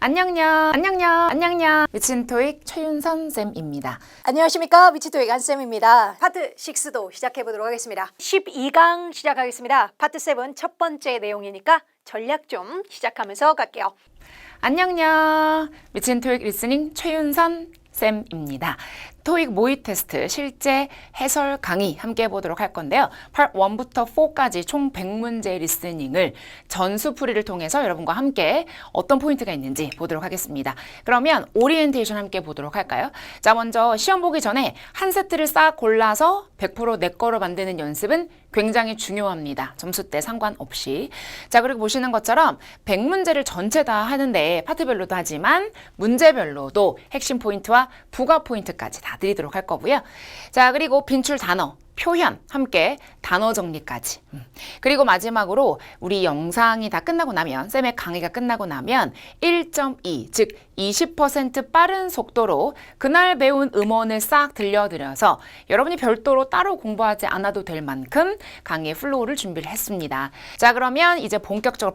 안녕요. 미친 토익 최윤선 쌤입니다. 안녕하십니까. 미치토익 안쌤입니다. 파트 6도 시작해보도록 하겠습니다. 12강 시작하겠습니다. 파트 7 첫 번째 내용이니까 전략 좀 시작하면서 갈게요. 안녕요. 미친 토익 리스닝 최윤선 쌤입니다. 토익 모의 테스트 실제 해설 강의 함께 해보도록 할 건데요. Part 1부터 4까지 총 100문제 리스닝을 전수풀이를 통해서 여러분과 함께 어떤 포인트가 있는지 보도록 하겠습니다. 그러면 오리엔테이션 함께 보도록 할까요? 자, 먼저 시험 보기 전에 한 세트를 싹 골라서 100% 내 거로 만드는 연습은 굉장히 중요합니다. 점수대 상관없이. 자, 그리고 보시는 것처럼 100문제를 전체 다 하는데 파트별로도 하지만 문제별로도 핵심 포인트와 부가 포인트까지 다 드리도록 할 거고요. 자, 그리고 빈출 단어, 표현 함께 단어 정리까지. 그리고 마지막으로 우리 영상이 다 끝나고 나면, 쌤의 강의가 끝나고 나면 1.2, 즉 20% 빠른 속도로 그날 배운 음원을 싹 들려드려서 여러분이 별도로 따로 공부하지 않아도 될 만큼 강의의 플로우를 준비를 했습니다. 자, 그러면 이제 본격적으로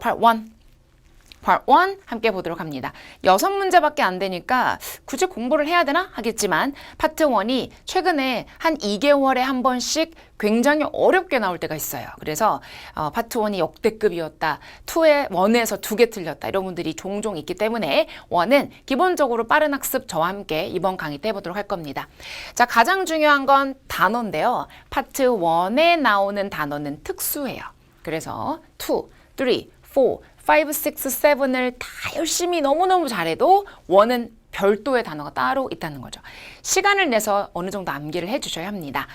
Part 1 함께 보도록 합니다. 6문제밖에 안 되니까 굳이 공부를 해야 되나 하겠지만 파트 1이 최근에 한 2개월에 한 번씩 굉장히 어렵게 나올 때가 있어요. 그래서 파트 1이 역대급이었다. 1에서 2개 틀렸다. 이런 분들이 종종 있기 때문에 1은 기본적으로 빠른 학습 저와 함께 이번 강의 때 해보도록 할 겁니다. 자, 가장 중요한 건 단어인데요. 파트 1에 나오는 단어는 특수해요. 그래서 2, 3, 4, 5, 6, 7을 다 열심히 너무너무 잘해도 1은 별도의 단어가 따로 있다는 거죠. 시간을 내서 어느 정도 암기를 해주셔야 합니다.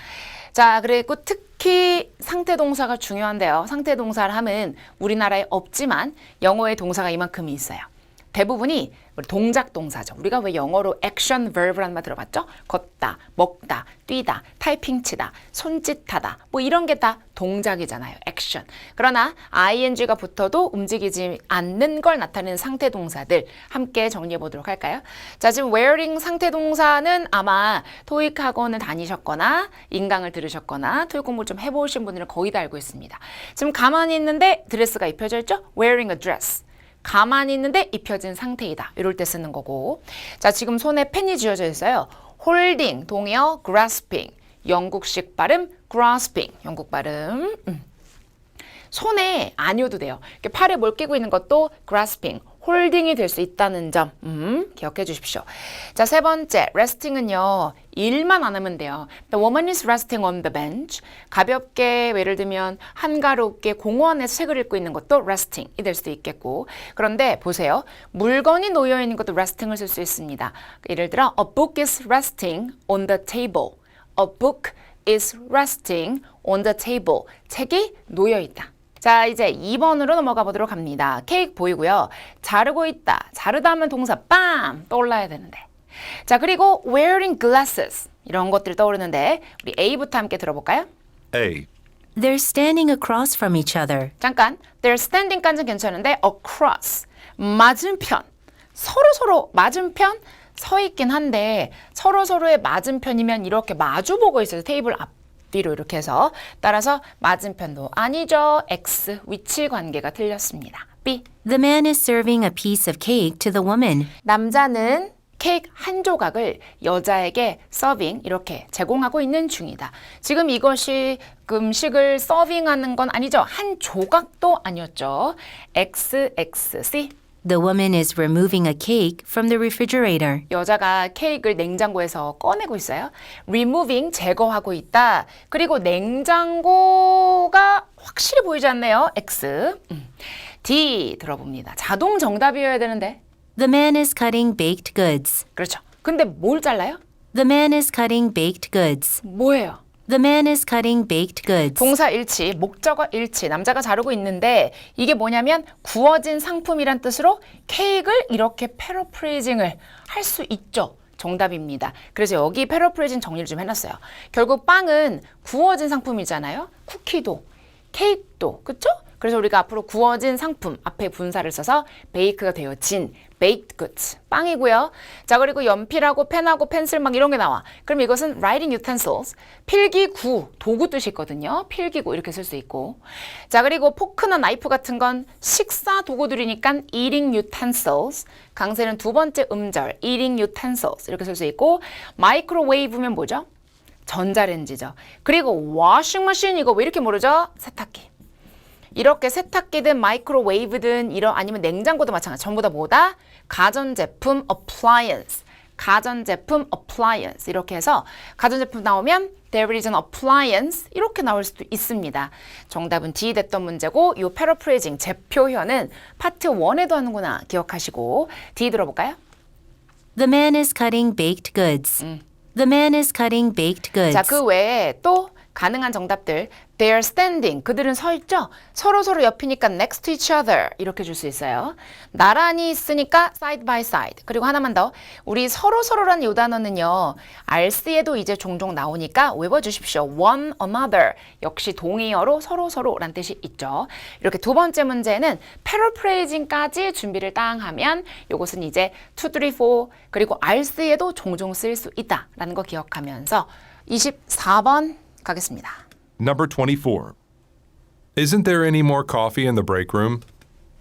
자, 그리고 특히 상태동사가 중요한데요. 상태동사를 하면 우리나라에 없지만 영어의 동사가 이만큼이 있어요. 대부분이 동작 동사죠. 우리가 왜 영어로 액션 verb라는 말 들어봤죠? 걷다, 먹다, 뛰다, 타이핑 치다, 손짓하다 뭐 이런 게 다 동작이잖아요. 액션. 그러나 ing가 붙어도 움직이지 않는 걸 나타내는 상태 동사들 함께 정리해 보도록 할까요? 자, 지금 wearing 상태 동사는 아마 토익 학원을 다니셨거나 인강을 들으셨거나 토익 공부 좀 해보신 분들은 거의 다 알고 있습니다. 지금 가만히 있는데 드레스가 입혀져 있죠? wearing a dress. 가만히 있는데 입혀진 상태이다. 이럴 때 쓰는 거고. 자, 지금 손에 펜이 쥐어져 있어요. holding, 동의어 grasping. 영국식 발음 grasping. 영국 발음. 손에 아니어도 돼요. 이렇게 팔에 뭘 끼고 있는 것도 grasping, 홀딩이 될 수 있다는 점 기억해 주십시오. 자, 세 번째, resting은요. 일만 안 하면 돼요. The woman is resting on the bench. 가볍게 예를 들면 한가롭게 공원에서 책을 읽고 있는 것도 resting이 될 수도 있겠고. 그런데 보세요. 물건이 놓여 있는 것도 resting을 쓸 수 있습니다. 예를 들어 A book is resting on the table. A book is resting on the table. 책이 놓여 있다. 자, 이제 2번으로 넘어가 보도록 합니다. 케이크 보이고요. 자르고 있다. 자르다 하면 동사 빰 떠올라야 되는데. 자, 그리고 wearing glasses 이런 것들이 떠오르는데 우리 A부터 함께 들어볼까요? A. They're standing across from each other. 잠깐. They're standing까지는 괜찮은데 across 맞은편. 서로 맞은편 서 있긴 한데 서로의 맞은편이면 이렇게 마주보고 있어요. 테이블 앞. 뒤로 이렇게 해서 따라서 맞은편도 아니죠. X 위치 관계가 틀렸습니다. B. The man is serving a piece of cake to the woman. 남자는 케이크 한 조각을 여자에게 서빙 이렇게 제공하고 있는 중이다. 지금 이것이 음식을 서빙하는 건 아니죠. 한 조각도 아니었죠. X, X, C. The woman is removing a cake from the refrigerator. 여자가 케이크를 냉장고에서 꺼내고 있어요. removing, 제거하고 있다. 그리고 냉장고가 확실히 보이지 않네요. X. D 들어봅니다. 자동 정답이어야 되는데. The man is cutting baked goods. 그렇죠. 근데 뭘 잘라요? The man is cutting baked goods. 뭐예요? The man is cutting baked goods. 동사 일치, 목적어 일치, 남자가 자르고 있는데 이게 뭐냐면 구워진 상품이란 뜻으로 케이크를 이렇게 패러프레이징을 할 수 있죠. 정답입니다. 그래서 여기 패러프레이징 정리를 좀 해놨어요. 결국 빵은 구워진 상품이잖아요. 쿠키도, 케이크도, 그쵸? 그래서 우리가 앞으로 구워진 상품 앞에 분사를 써서 bake가 되어진 baked goods 빵이고요. 자, 그리고 연필하고 펜하고 펜슬 막 이런 게 나와. 그럼 이것은 writing utensils 필기구 도구 뜻이 있거든요. 필기구 이렇게 쓸 수 있고. 자, 그리고 포크나 나이프 같은 건 식사 도구들이니까 eating utensils 강세는 두 번째 음절 eating utensils 이렇게 쓸 수 있고 마이크로웨이브면 뭐죠? 전자레인지죠. 그리고 워싱머신 이거 왜 이렇게 모르죠? 세탁기. 이렇게 세탁기든 마이크로웨이브든 이런 아니면 냉장고도 마찬가지. 전부 다 뭐다? 가전제품 appliance. 가전제품 appliance. 이렇게 해서 가전제품 나오면 there is an appliance 이렇게 나올 수도 있습니다. 정답은 D 됐던 문제고 이 paraphrasing 재표현은 파트 1에도 하는구나 기억하시고 D 들어볼까요? The man is cutting baked goods. The man is cutting baked goods. 자, 그 외에 또 가능한 정답들 They are standing. 그들은 서 있죠? 서로 옆이니까 next to each other 이렇게 줄 수 있어요. 나란히 있으니까 side by side. 그리고 하나만 더. 우리 서로라는 이 단어는요. RC에도 이제 종종 나오니까 외워주십시오. one another. 역시 동의어로 서로라는 뜻이 있죠. 이렇게 두 번째 문제는 paraphrasing까지 준비를 딱 하면 이것은 이제 2, 3, 4 그리고 RC에도 종종 쓸 수 있다라는 거 기억하면서 24번 가겠습니다. Number 24. Isn't there any more coffee in the break room?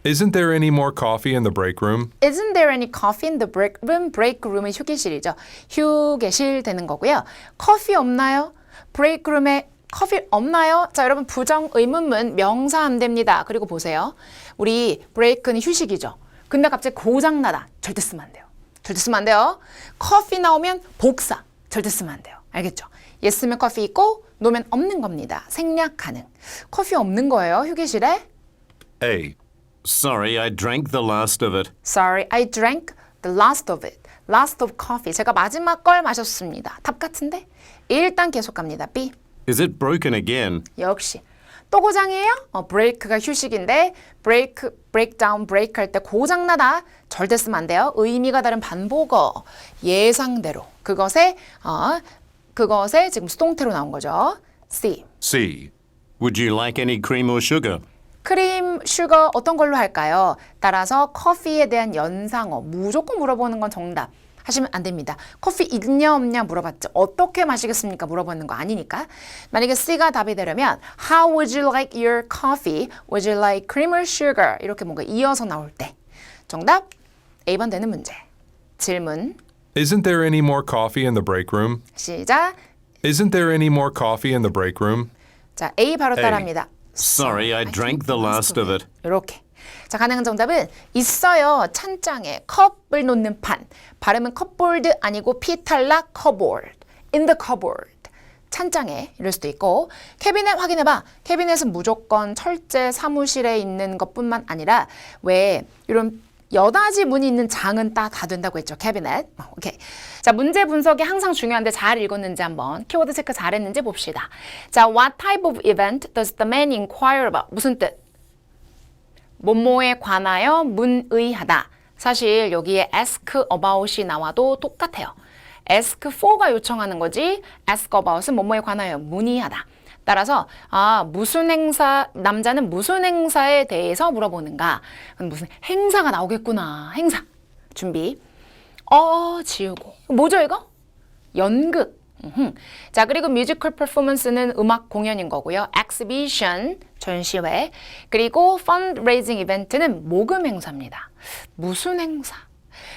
Isn't there any more coffee in the break room? Isn't there any coffee in the break room? break room은 휴게실이죠. 휴게실 되는 거고요. 커피 없나요? break room에 커피 없나요? 자, 여러분 부정 의문문 명사 안 됩니다. 그리고 보세요. 우리 break는 휴식이죠. 근데 갑자기 고장나다. 절대 쓰면 안 돼요. 절대 쓰면 안 돼요. 커피 나오면 복사. 절대 쓰면 안 돼요. 알겠죠? 예스면 커피 있고 노면 없는 겁니다. 생략 가능. 커피 없는 거예요, 휴게실에? A. Sorry, I drank the last of it. Sorry, I drank the last of it. Last of coffee. 제가 마지막 걸 마셨습니다. 답 같은데? 일단 계속 갑니다. B. Is it broken again? 역시. 또 고장이에요? break가 휴식인데 breakdown, break 할 때 고장나다. 절대 쓰면 안 돼요. 의미가 다른 반복어. 예상대로. 그것에 지금 수동태로 나온 거죠. C. C. Would you like any cream or sugar? 크림, 슈거 어떤 걸로 할까요? 따라서 커피에 대한 연상어 무조건 물어보는 건 정답 하시면 안 됩니다. 커피 있냐 없냐 물어봤죠. 어떻게 마시겠습니까? 물어보는 거 아니니까. 만약에 C가 답이 되려면 How would you like your coffee? Would you like cream or sugar? 이렇게 뭔가 이어서 나올 때 정답 A번 되는 문제. 질문 Isn't there any more coffee in the break room? 시작. Isn't there any more coffee in the break room? 자, A 바로 A. 따라합니다. Sorry, I drank the last of it. 이렇게. 자, 가능한 정답은 있어요. 찬장에 컵을 놓는 판. 발음은 컵볼드 아니고 피탈락 cupboard. In the cupboard. 찬장에 이럴 수도 있고 캐비넷 확인해봐. 캐비넷은 무조건 철제 사무실에 있는 것뿐만 아니라 왜 이런 여닫이 문이 있는 장은 다 된다고 했죠. 캐비넷. 오케이. 자, 문제 분석이 항상 중요한데 잘 읽었는지 한번 키워드 체크 잘했는지 봅시다. 자, what type of event does the man inquire about? 무슨 뜻? 뭐뭐에 관하여 문의하다. 사실 여기에 ask about이 나와도 똑같아요. ask for가 요청하는 거지 ask about은 뭐뭐에 관하여 문의하다. 따라서 무슨 행사 남자는 무슨 행사에 대해서 물어보는가? 무슨 행사가 나오겠구나. 행사. 준비. 지우고. 뭐죠 이거? 연극. 자, 그리고 뮤지컬 퍼포먼스는 음악 공연인 거고요. exhibition 전시회. 그리고 fundraising 이벤트는 모금 행사입니다. 무슨 행사?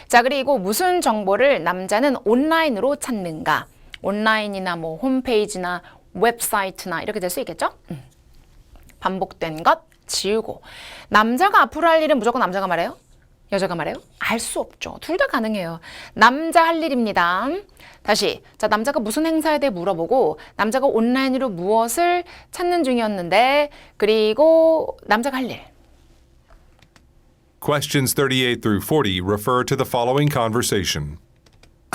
자, 그리고 무슨 정보를 남자는 온라인으로 찾는가? 온라인이나 뭐 홈페이지나 웹사이트나 이렇게 될 수 있겠죠? 반복된 것 지우고. 남자가 앞으로 할 일은 무조건 남자가 말해요? 여자가 말해요? 알 수 없죠. 둘 다 가능해요. 남자 할 일입니다. 다시. 자, 남자가 무슨 행사에 대해 물어보고 남자가 온라인으로 무엇을 찾는 중이었는데 그리고 남자가 할 일. Questions 38 through 40 refer to the following conversation.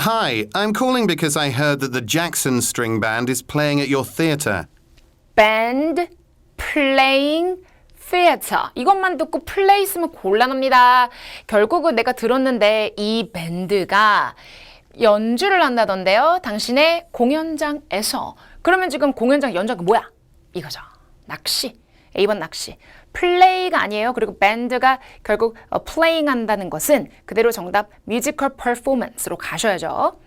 Hi, I'm calling because I heard that the Jackson String Band is playing at your theatre. band, playing, theater. 이것만 듣고 play 있으면 곤란합니다. 결국은 내가 들었는데 이 밴드가 연주를 한다던데요. 당신의 공연장에서. 그러면 지금 공연장 연주가 뭐야? 이거죠. 낚시. A번 낚시. 플레이가 아니에요. 그리고 밴드가 결국 playing 한다는 것은 그대로 정답 musical performance로 가셔야죠.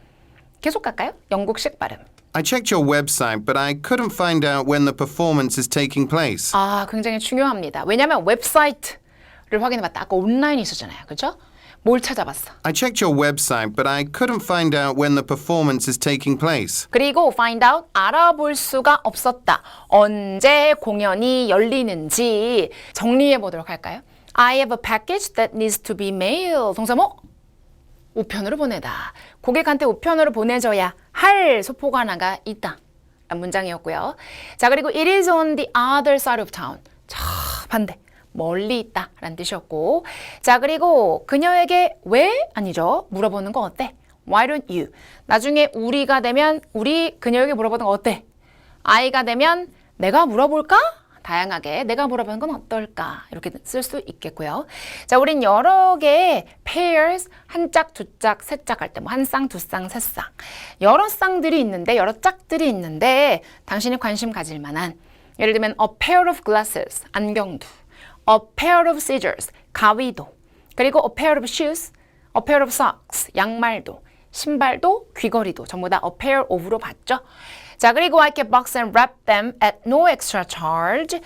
계속 갈까요? 영국식 발음. I checked your website, but I couldn't find out when the performance is taking place. 아, 굉장히 중요합니다. 왜냐하면 웹사이트를 확인해봤다. 아까 온라인이 있었잖아요. 그렇죠? 뭘 찾아봤어? I checked your website, but I couldn't find out when the performance is taking place. 그리고 find out, 알아볼 수가 없었다. 언제 공연이 열리는지 정리해 보도록 할까요? I have a package that needs to be mailed. 동사모? 우편으로 보내다. 고객한테 우편으로 보내줘야 할 소포가 하나가 있다. 라는 문장이었고요. 자, 그리고 it is on the other side of town. 저 반대. 멀리 있다 라는 뜻이었고, 자, 그리고 그녀에게 왜? 아니죠. 물어보는 거 어때? Why don't you? 나중에 우리가 되면 우리 그녀에게 물어보는 거 어때? I가 되면 내가 물어볼까? 다양하게 내가 물어보는 건 어떨까? 이렇게 쓸 수 있겠고요. 자, 우린 여러 개의 pairs, 한 짝, 두 짝, 세 짝 할 때 뭐 한 쌍, 두 쌍, 세 쌍. 여러 쌍들이 있는데, 여러 짝들이 있는데 당신이 관심 가질 만한, 예를 들면 a pair of glasses, 안경두. A pair of scissors, 가위도. 그리고 a pair of shoes, a pair of socks, 양말도. 신발도, 귀걸이도 전부 다 a pair of로 봤죠. 자, 그리고 I can box and wrap them at no extra charge.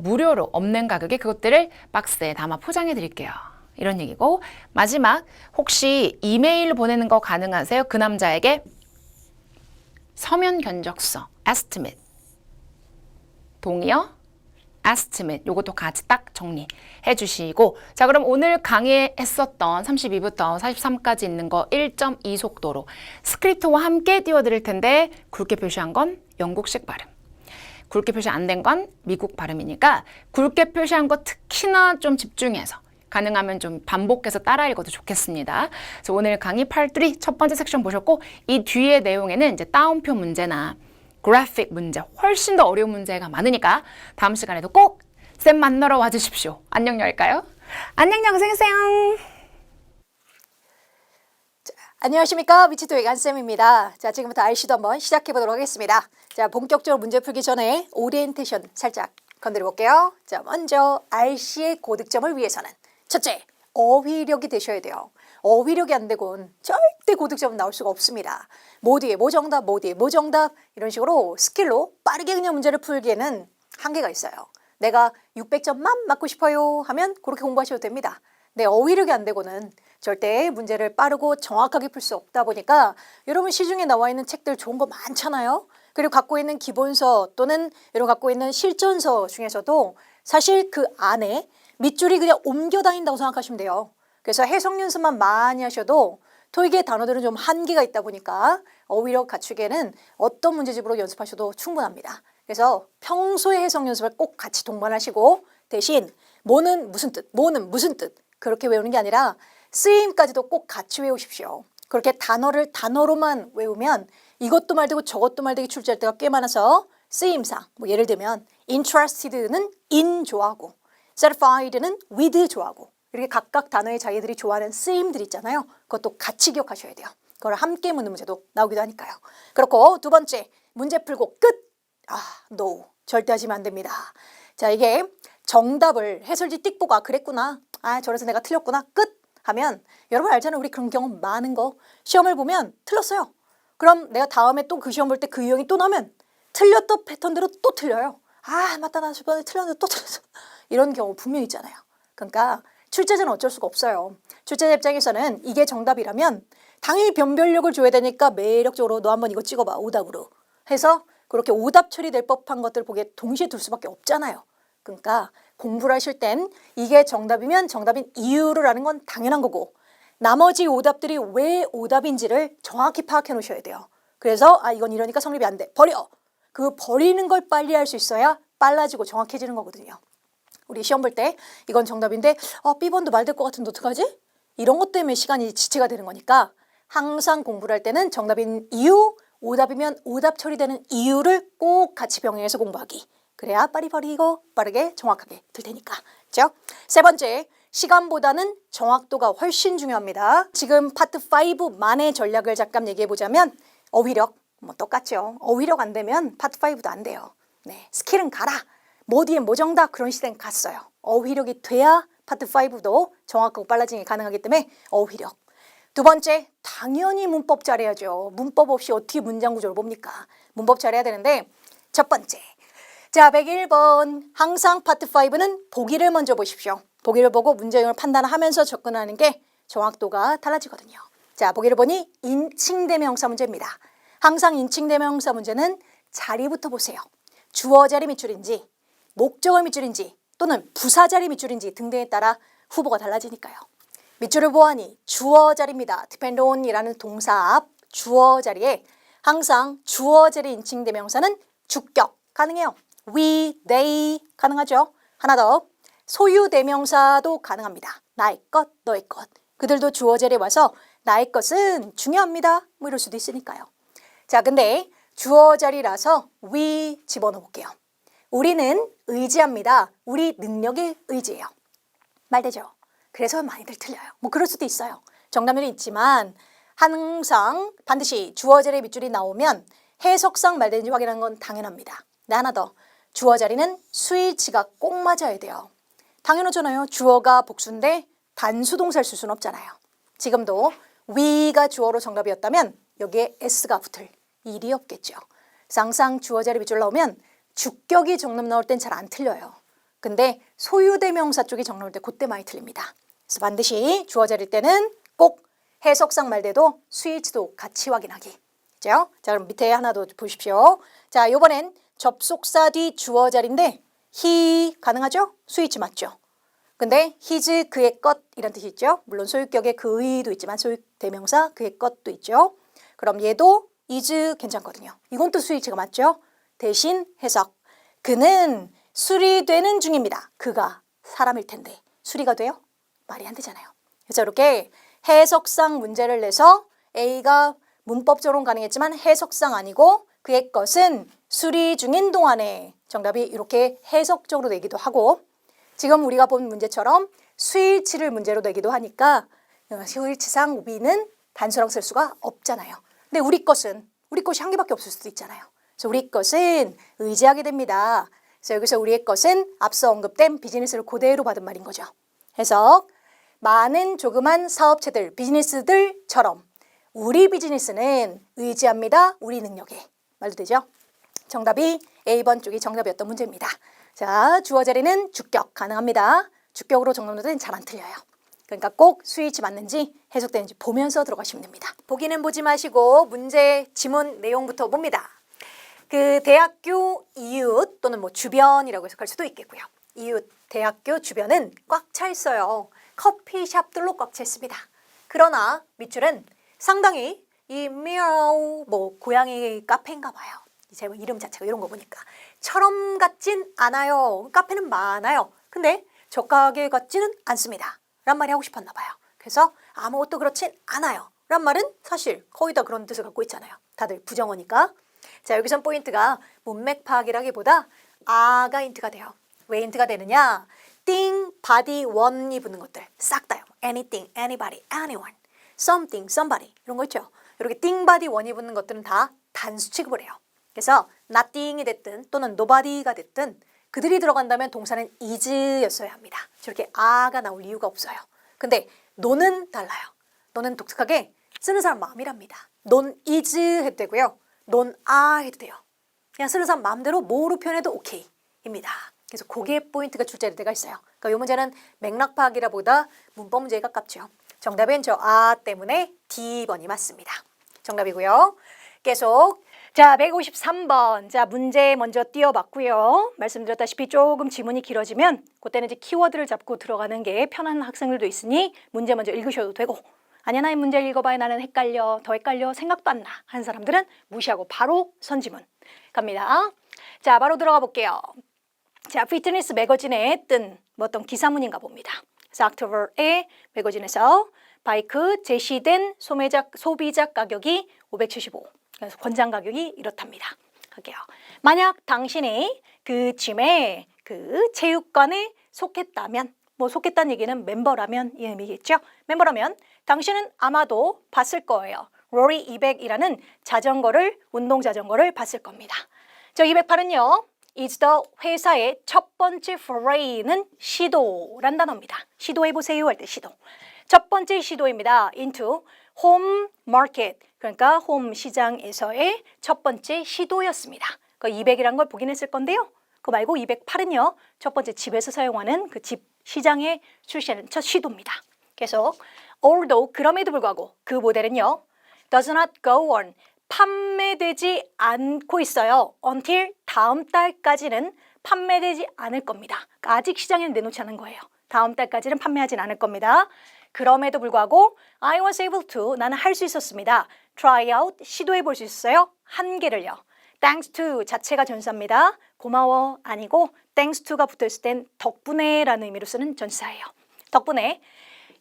무료로 없는 가격에 그것들을 박스에 담아 포장해 드릴게요. 이런 얘기고, 마지막, 혹시 이메일 보내는 거 가능하세요? 그 남자에게 서면 견적서, estimate. 동의어? estimate. 요것도 같이 딱 정리해 주시고, 자, 그럼 오늘 강의했었던 32부터 43까지 있는 거 1.2 속도로 스크립트와 함께 띄워드릴 텐데, 굵게 표시한 건 영국식 발음, 굵게 표시 안 된 건 미국 발음이니까 굵게 표시한 거 특히나 좀 집중해서 가능하면 좀 반복해서 따라 읽어도 좋겠습니다. 그래서 오늘 강의 팔3 첫 번째 섹션 보셨고, 이 뒤에 내용에는 이제 따옴표 문제나 그래픽 문제, 훨씬 더 어려운 문제가 많으니까 다음 시간에도 꼭 쌤 만나러 와주십시오. 안녕 열까요? 안녕, 고생했어요. 안녕하십니까. 위치토익 안쌤입니다. 자, 지금부터 RC도 한번 시작해 보도록 하겠습니다. 자, 본격적으로 문제 풀기 전에 오리엔테이션 살짝 건드려 볼게요. 자, 먼저 RC의 고득점을 위해서는 첫째, 어휘력이 되셔야 돼요. 어휘력이 안 되곤 절대 고득점은 나올 수가 없습니다. 뭐 뒤에 뭐 정답, 뭐 뒤에 뭐 정답, 이런 식으로 스킬로 빠르게 그냥 문제를 풀기에는 한계가 있어요. 내가 600점만 맞고 싶어요 하면 그렇게 공부하셔도 됩니다. 내 어휘력이 안 되고는 절대 문제를 빠르고 정확하게 풀 수 없다 보니까, 여러분 시중에 나와 있는 책들 좋은 거 많잖아요. 그리고 갖고 있는 기본서 또는 여러분 갖고 있는 실전서 중에서도 사실 그 안에 밑줄이 그냥 옮겨 다닌다고 생각하시면 돼요. 그래서 해석 연습만 많이 하셔도 토익의 단어들은 좀 한계가 있다 보니까 어휘력 갖추기에는 어떤 문제집으로 연습하셔도 충분합니다. 그래서 평소에 해석 연습을 꼭 같이 동반하시고, 대신 뭐는 무슨 뜻, 뭐는 무슨 뜻 그렇게 외우는 게 아니라 쓰임까지도 꼭 같이 외우십시오. 그렇게 단어를 단어로만 외우면 이것도 말되고 저것도 말되기 출제할 때가 꽤 많아서 쓰임상, 뭐 예를 들면 interested는 in 좋아하고 satisfied는 with 좋아하고, 이렇게 각각 단어의 자기들이 좋아하는 쓰임들 있잖아요. 그것도 같이 기억하셔야 돼요. 그걸 함께 묻는 문제도 나오기도 하니까요. 그렇고 두 번째, 문제 풀고 끝. no. 절대 하시면 안 됩니다. 자, 이게 정답을 해설지 띡 보고 그랬구나. 저래서 내가 틀렸구나. 끝. 하면 여러분 알잖아요. 우리 그런 경험 많은 거. 시험을 보면 틀렸어요. 그럼 내가 다음에 또 그 시험 볼 때 그 유형이 또 나면 틀렸던 패턴대로 또 틀려요. 맞다. 나 저번에 틀렸는데 또 틀렸어. 이런 경우 분명히 있잖아요. 그러니까 출제자는 어쩔 수가 없어요. 출제자 입장에서는 이게 정답이라면 당연히 변별력을 줘야 되니까 매력적으로 너 한번 이거 찍어봐. 오답으로 해서 그렇게 오답 처리될 법한 것들 보기에 동시에 둘 수밖에 없잖아요. 그러니까 공부를 하실 땐 이게 정답이면 정답인 이유를 아는 건 당연한 거고, 나머지 오답들이 왜 오답인지를 정확히 파악해 놓으셔야 돼요. 그래서 이건 이러니까 성립이 안 돼. 버려. 그 버리는 걸 빨리 할 수 있어야 빨라지고 정확해지는 거거든요. 우리 시험 볼 때 이건 정답인데 B번도 말 될 것 같은데 어떡하지? 이런 것 때문에 시간이 지체가 되는 거니까 항상 공부를 할 때는 정답인 이유, 오답이면 오답 처리되는 이유를 꼭 같이 병행해서 공부하기. 그래야 빨리 버리고 빠르게 정확하게 될 테니까. 그렇죠? 세 번째, 시간보다는 정확도가 훨씬 중요합니다. 지금 파트 5만의 전략을 잠깐 얘기해 보자면 어휘력, 똑같죠. 어휘력 안 되면 파트 5도 안 돼요. 네, 스킬은 가라. 뭐 뒤에 뭐 정답 그런 시대는 갔어요. 어휘력이 돼야 파트 5도 정확하고 빨라지는 게 가능하기 때문에 어휘력. 두 번째, 당연히 문법 잘해야죠. 문법 없이 어떻게 문장 구조를 봅니까? 문법 잘해야 되는데 첫 번째. 자, 101번. 항상 파트 5는 보기를 먼저 보십시오. 보기를 보고 문제 내용을 판단하면서 접근하는 게 정확도가 달라지거든요. 자, 보기를 보니 인칭대명사 문제입니다. 항상 인칭대명사 문제는 자리부터 보세요. 주어 자리 밑줄인지 목적어 밑줄인지 또는 부사 자리 밑줄인지 등등에 따라 후보가 달라지니까요. 밑줄을 보아하니 주어 자리입니다. depend on이라는 동사 앞 주어 자리에 항상 주어 자리 인칭대명사는 주격 가능해요. we, they 가능하죠. 하나 더 소유 대명사도 가능합니다. 나의 것, 너의 것. 그들도 주어 자리에 와서 나의 것은 중요합니다. 뭐 이럴 수도 있으니까요. 자, 근데 주어 자리라서 we 집어넣어 볼게요. 우리는 의지합니다. 우리 능력에 의지해요. 말되죠? 그래서 많이들 틀려요. 뭐 그럴 수도 있어요. 정답률이 있지만 항상 반드시 주어 자리에 밑줄이 나오면 해석상 말되는지 확인하는 건 당연합니다. 네, 하나 더. 주어 자리는 수일치가 꼭 맞아야 돼요. 당연하잖아요. 주어가 복수인데 단수동사를 쓸 수는 없잖아요. 지금도 we가 주어로 정답이었다면 여기에 s가 붙을 일이 없겠죠. 그래서 항상 주어 자리 밑줄 나오면 주격이 정답 나올 땐 잘 안 틀려요. 근데 소유대명사 쪽이 정답 나올 때 그때 많이 틀립니다. 그래서 반드시 주어 자리일 때는 꼭 해석상 말대도 수일치도 같이 확인하기. 그죠? 자, 그럼 밑에 하나 더 보십시오. 자, 이번엔 접속사 뒤 주어 자리인데 he 가능하죠? 수일치 맞죠? 근데 his 그의 것 이란 뜻이 있죠. 물론 소유격에 그의도 있지만 소유대명사 그의 것도 있죠. 그럼 얘도 is 괜찮거든요. 이건 또 수일치가 맞죠? 대신 해석. 그는 수리되는 중입니다. 그가 사람일 텐데 수리가 돼요? 말이 안 되잖아요. 그래서 이렇게 해석상 문제를 내서 A가 문법적으로는 가능했지만 해석상 아니고 그의 것은 수리 중인 동안에 정답이 이렇게 해석적으로 내기도 하고 지금 우리가 본 문제처럼 수일치를 문제로 내기도 하니까 수일치상 B는 단수랑 쓸 수가 없잖아요. 근데 우리 것이 한 개밖에 없을 수도 있잖아요. 그래서 우리 것은 의지하게 됩니다. 그래서 여기서 우리의 것은 앞서 언급된 비즈니스를 그대로 받은 말인 거죠. 해석. 많은 조그만 사업체들, 비즈니스들처럼 우리 비즈니스는 의지합니다. 우리 능력에. 말도 되죠? 정답이 A번 쪽이 정답이었던 문제입니다. 자, 주어 자리는 주격 가능합니다. 주격으로 정답은 잘 안 틀려요. 그러니까 꼭 수일치 맞는지 해석되는지 보면서 들어가시면 됩니다. 보기는 보지 마시고 문제 지문 내용부터 봅니다. 그 대학교 이웃 또는 뭐 주변이라고 해석할 수도 있겠고요. 이웃, 대학교 주변은 꽉 차 있어요. 커피숍들로 꽉 차 있습니다. 그러나 밑줄은 상당히 이 미아우 뭐 고양이 카페인가 봐요. 제 이름 자체가 이런 거 보니까 처럼 같진 않아요. 카페는 많아요. 근데 저 가게 같지는 않습니다. 란 말이 하고 싶었나 봐요. 그래서 아무것도 그렇진 않아요. 란 말은 사실 거의 다 그런 뜻을 갖고 있잖아요. 다들 부정어니까. 자, 여기선 포인트가 문맥 파악이라기보다 아가 힌트가 돼요. 왜 힌트가 되느냐? thing, body, one이 붙는 것들 싹 다요. anything, anybody, anyone, something, somebody 이런 거 있죠. 이렇게 thing, body, one이 붙는 것들은 다 단수 취급을 해요. 그래서 nothing이 됐든 또는 nobody가 됐든 그들이 들어간다면 동사는 is였어야 합니다. 저렇게 a가 나올 이유가 없어요. 근데 no는 달라요. no는 독특하게 쓰는 사람 마음이랍니다. non is 해도 되고요. non are 해도 돼요. 그냥 쓰는 사람 마음대로 뭐로 표현해도 오케이입니다. 그래서 그게 포인트가 출제될 때가 있어요. 그러니까 이 문제는 맥락 파악이라보다 문법 문제에 가깝죠. 정답은 저 아 때문에 D번이 맞습니다. 정답이고요. 계속 자 153번 자 문제 먼저 띄워봤고요. 말씀드렸다시피 조금 지문이 길어지면 그때는 이제 키워드를 잡고 들어가는 게 편한 학생들도 있으니 문제 먼저 읽으셔도 되고 아니야 나의 문제를 읽어봐야 나는 헷갈려 더 헷갈려 생각도 안 나 하는 사람들은 무시하고 바로 선지문 갑니다. 자 바로 들어가 볼게요. 자 피트니스 매거진에 뜬 어떤 기사문인가 봅니다. 그래서 옥토버의 매거진에서 바이크 제시된 소비자 가격이 575 그래서 권장 가격이 이렇답니다. 할게요. 만약 당신이 그 짐에 그 체육관에 속했다면 뭐 속했다는 얘기는 멤버라면 이 의미겠죠. 멤버라면 당신은 아마도 봤을 거예요. 로리 200이라는 운동 자전거를 봤을 겁니다. 저 208은요. is the 회사의 첫 번째 foray는 시도란 단어입니다. 시도해보세요 할 때 시도. 첫 번째 시도입니다. into home market. 그러니까 홈 시장에서의 첫 번째 시도였습니다. 그 200이란 걸 보긴 했을 건데요. 그거 말고 208은요. 첫 번째 집에서 사용하는 그 집 시장에 출시하는 첫 시도입니다. 계속 although 그럼에도 불구하고 그 모델은요. does not go on 판매되지 않고 있어요. until 다음 달까지는 판매되지 않을 겁니다. 그러니까 아직 시장에는 내놓지 않은 거예요. 다음 달까지는 판매하진 않을 겁니다. 그럼에도 불구하고 I was able to 나는 할 수 있었습니다. try out 시도해 볼 수 있었어요. 한 개를요. thanks to 자체가 전사입니다. 고마워 아니고 thanks to가 붙어있을 땐 덕분에 라는 의미로 쓰는 전사예요. 덕분에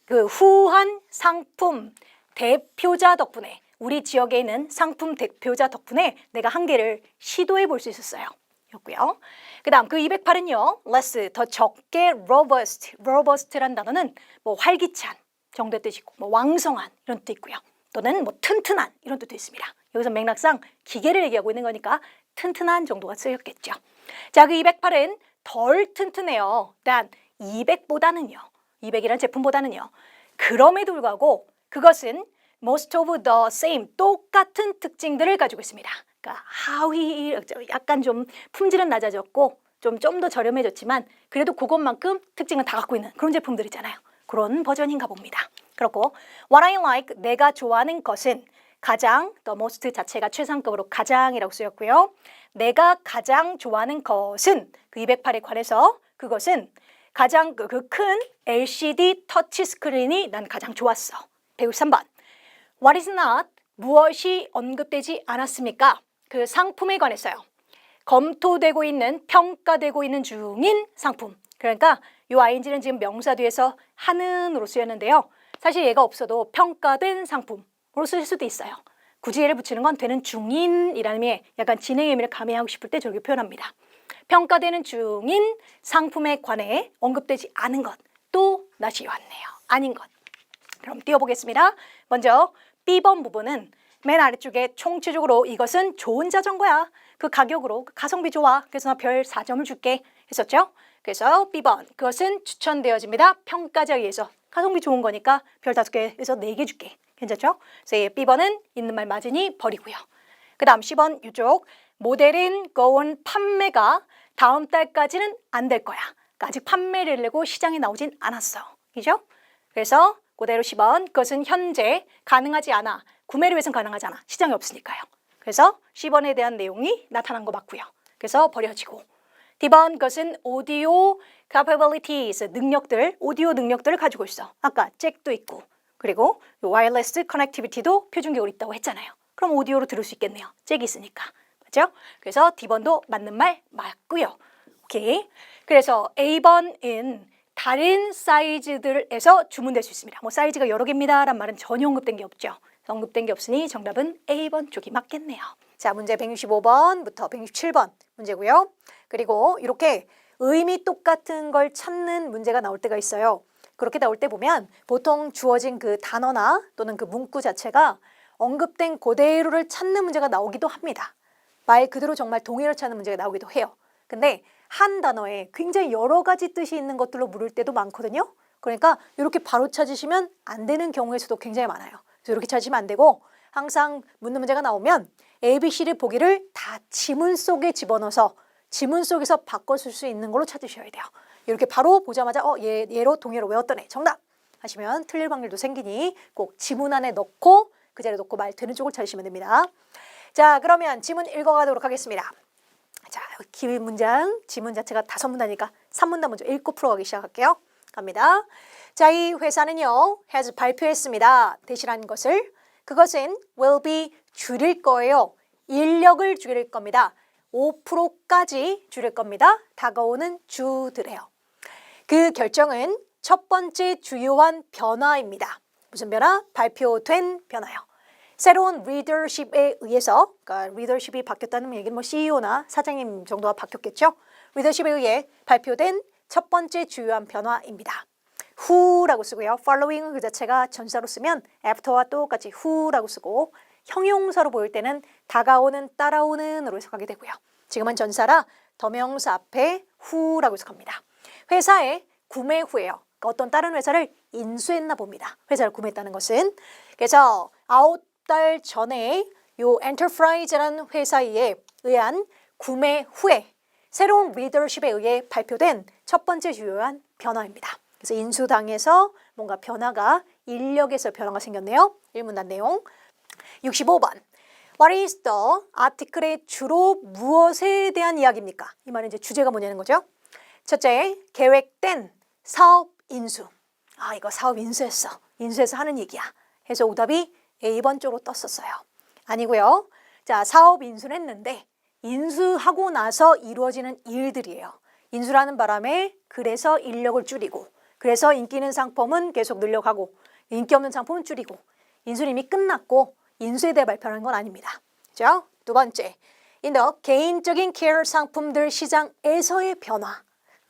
그 후한 상품 대표자 덕분에 우리 지역에 있는 상품 대표자 덕분에 내가 한 개를 시도해 볼 수 있었어요. 였고요. 그 다음 그 208은요. less 더 적게 robust란 단어는 뭐 활기찬 정도의 뜻이고 뭐 왕성한 이런 뜻도 있고요. 또는 뭐 튼튼한 이런 뜻도 있습니다. 여기서 맥락상 기계를 얘기하고 있는 거니까 튼튼한 정도가 쓰였겠죠. 자, 그 208은 덜 튼튼해요. 단 200보다는요. 200이라는 제품보다는요. 그럼에도 불구하고 그것은 most of the same 똑같은 특징들을 가지고 있습니다. 그러니까 하위 약간 좀 품질은 낮아졌고 좀 더 저렴해졌지만 그래도 그것만큼 특징은 다 갖고 있는 그런 제품들이잖아요. 그런 버전인가 봅니다. 그렇고 what I like 내가 좋아하는 것은 가장 the most 자체가 최상급으로 가장이라고 쓰였고요. 내가 가장 좋아하는 것은 그 208에 관해서 그것은 가장 그 큰 LCD 터치 스크린이 난 가장 좋았어. 163번 What is not 무엇이 언급되지 않았습니까? 그 상품에 관해서요. 검토되고 있는 평가되고 있는 중인 상품. 그러니까 이 ing는 지금 명사 뒤에서 하는으로 쓰였는데요. 사실 얘가 없어도 평가된 상품으로 쓸 수도 있어요. 굳이 얘를 붙이는 건 되는 중인이라는 의미의 약간 진행의 의미를 가미하고 싶을 때 저렇게 표현합니다. 평가되는 중인 상품에 관해 언급되지 않은 것. 또 낯이 왔네요. 아닌 것. 그럼 띄워보겠습니다. 먼저 B번 부분은 맨 아래쪽에 총체적으로 이것은 좋은 자전거야. 그 가격으로 가성비 좋아. 그래서 나 별 4점을 줄게 했었죠. 그래서 B번 그것은 추천되어집니다. 평가자에 의해서 가성비 좋은 거니까 별 5개에서 4개 줄게. 괜찮죠? 그래서 B번은 있는 말 맞으니 버리고요. 그 다음 C번 이쪽 모델인 거온 판매가 다음 달까지는 안 될 거야. 그러니까 아직 판매를 내고 시장에 나오진 않았어. 그죠? 그래서 그대로 10번 그것은 현재 가능하지 않아. 구매를 위해서는 가능하지 않아. 시장이 없으니까요. 그래서 10번에 대한 내용이 나타난 거 맞고요. 그래서 버려지고 D번 그것은 오디오 capabilities 능력들, 오디오 능력들을 가지고 있어. 아까 잭도 있고 그리고 와이어리스 커넥티비티도 표준격으로 있다고 했잖아요. 그럼 오디오로 들을 수 있겠네요. 잭이 있으니까. 맞죠? 그래서 D번도 맞는 말 맞고요. 오케이. 그래서 A번은 다른 사이즈들에서 주문될 수 있습니다. 뭐 사이즈가 여러 개입니다 라는 말은 전혀 언급된 게 없죠. 언급된 게 없으니 정답은 A번 쪽이 맞겠네요. 자, 문제 165번부터 167번 문제고요. 그리고 이렇게 의미 똑같은 걸 찾는 문제가 나올 때가 있어요. 그렇게 나올 때 보면 보통 주어진 그 단어나 또는 그 문구 자체가 언급된 그대로를 찾는 문제가 나오기도 합니다. 말 그대로 정말 동의를 찾는 문제가 나오기도 해요. 근데 한 단어에 굉장히 여러 가지 뜻이 있는 것들로 물을 때도 많거든요. 그러니까 이렇게 바로 찾으시면 안 되는 경우의 수도 굉장히 많아요. 그래서 이렇게 찾으시면 안 되고 항상 묻는 문제가 나오면 A, B, C를 보기를 다 지문 속에 집어넣어서 지문 속에서 바꿔줄 수 있는 걸로 찾으셔야 돼요. 이렇게 바로 보자마자 얘로 동의어로 외웠던 애 정답 하시면 틀릴 확률도 생기니 꼭 지문 안에 넣고 그 자리에 놓고 말 되는 쪽을 찾으시면 됩니다. 자, 그러면 지문 읽어가도록 하겠습니다. 자, 기본 문장 지문 자체가 5문단이니까 3문단 먼저 읽고 풀어가기 시작할게요. 갑니다. 자, 이 회사는요 has 발표했습니다. 대신한 것을 그것은 will be 줄일 거예요. 인력을 줄일 겁니다. 5%까지 줄일 겁니다. 다가오는 주들에요. 그 결정은 첫 번째 주요한 변화입니다. 무슨 변화? 발표된 변화요. 새로운 리더십에 의해서, 그러니까 리더십이 바뀌었다는 얘기는 뭐 CEO나 사장님 정도가 바뀌었겠죠. 리더십에 의해 발표된 첫 번째 주요한 변화입니다. who라고 쓰고요. following 그 자체가 전사로 쓰면 after와 똑같이 who라고 쓰고 형용사로 보일 때는 다가오는, 따라오는으로 해석하게 되고요. 지금은 전사라 더명사 앞에 who라고 해석합니다. 회사의 구매 후에요. 그러니까 어떤 다른 회사를 인수했나 봅니다. 회사를 구매했다는 것은. 그래서 9달 전에 요 엔터프라이즈라는 회사에 의한 구매 후에 새로운 리더십에 의해 발표된 첫 번째 주요한 변화입니다. 그래서 인수당해서 뭔가 변화가 인력에서 변화가 생겼네요. 일문단 내용. 65번. What is the article의 주로 무엇에 대한 이야기입니까? 이 말은 이제 주제가 뭐냐는 거죠. 첫째, 계획된 사업 인수. 아, 이거 사업 인수했어. 인수해서 하는 얘기야. 해서 오답이 A번 쪽으로 떴었어요. 아니고요. 자, 사업 인수를 했는데 인수하고 나서 이루어지는 일들이에요. 인수라는 바람에 그래서 인력을 줄이고 그래서 인기 있는 상품은 계속 늘려가고 인기 없는 상품은 줄이고 인수는 이미 끝났고 인수에 대해 발표하는 건 아닙니다. 그죠? 두 번째, 개인적인 케어 상품들 시장에서의 변화.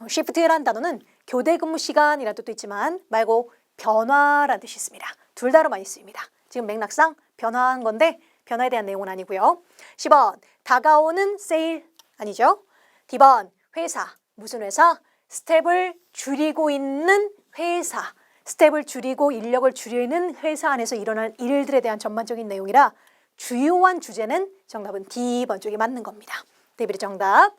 시프트라는 단어는 교대 근무 시간이라는 뜻도 있지만 말고 변화라는 뜻이 있습니다. 둘 다로 많이 쓰입니다. 지금 맥락상 변화한 건데 변화에 대한 내용은 아니고요. 10번, 다가오는 세일 아니죠? D번, 회사. 무슨 회사? 스텝을 줄이고 있는 회사. 스텝을 줄이고 인력을 줄이는 회사 안에서 일어날 일들에 대한 전반적인 내용이라 주요한 주제는 정답은 D번 쪽이 맞는 겁니다. 데이비드 정답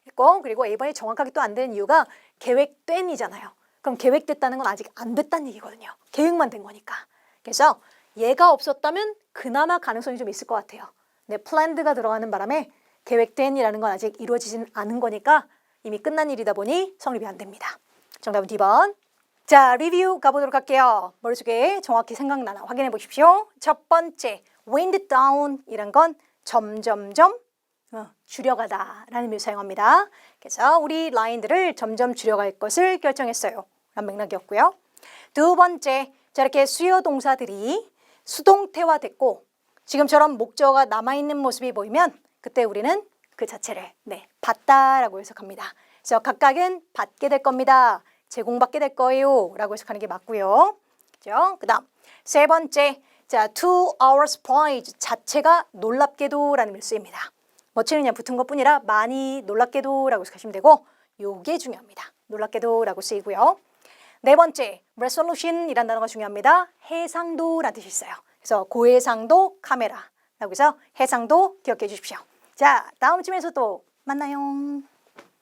했고 그리고 A번이 정확하게 또 안 되는 이유가 계획된이잖아요. 그럼 계획됐다는 건 아직 안 됐다는 얘기거든요. 계획만 된 거니까. 그래서 얘가 없었다면 그나마 가능성이 좀 있을 것 같아요. 근데 planned가 들어가는 바람에 계획된이라는 건 아직 이루어지진 않은 거니까 이미 끝난 일이다 보니 성립이 안 됩니다. 정답은 D번. 자, 리뷰 가보도록 할게요. 머릿속에 정확히 생각나나 확인해 보십시오. 첫 번째, wind down 이란 건 점점점 줄여가다 라는 의미를 사용합니다. 그래서 우리 라인들을 점점 줄여갈 것을 결정했어요. 라는 맥락이었고요. 두 번째, 자 이렇게 수요 동사들이 수동태화됐고 지금처럼 목적어가 남아있는 모습이 보이면 그때 우리는 그 자체를 받다라고 해석합니다. 그래서 각각은 받게 될 겁니다. 제공받게 될 거예요 라고 해석하는 게 맞고요. 그죠? 그 다음 세 번째, 자, to our surprise 자체가 놀랍게도 라는 의미를 쓰입니다. 뭐치는 그냥 붙은 것뿐이라 많이 놀랍게도 라고 해석하시면 되고 요게 중요합니다. 놀랍게도 라고 쓰이고요. 네 번째, resolution 이란 단어가 중요합니다. 해상도 라는 뜻이 있어요. 그래서 고해상도 카메라 라고 해서 해상도 기억해 주십시오. 자, 다음 쯤에서 또 만나요.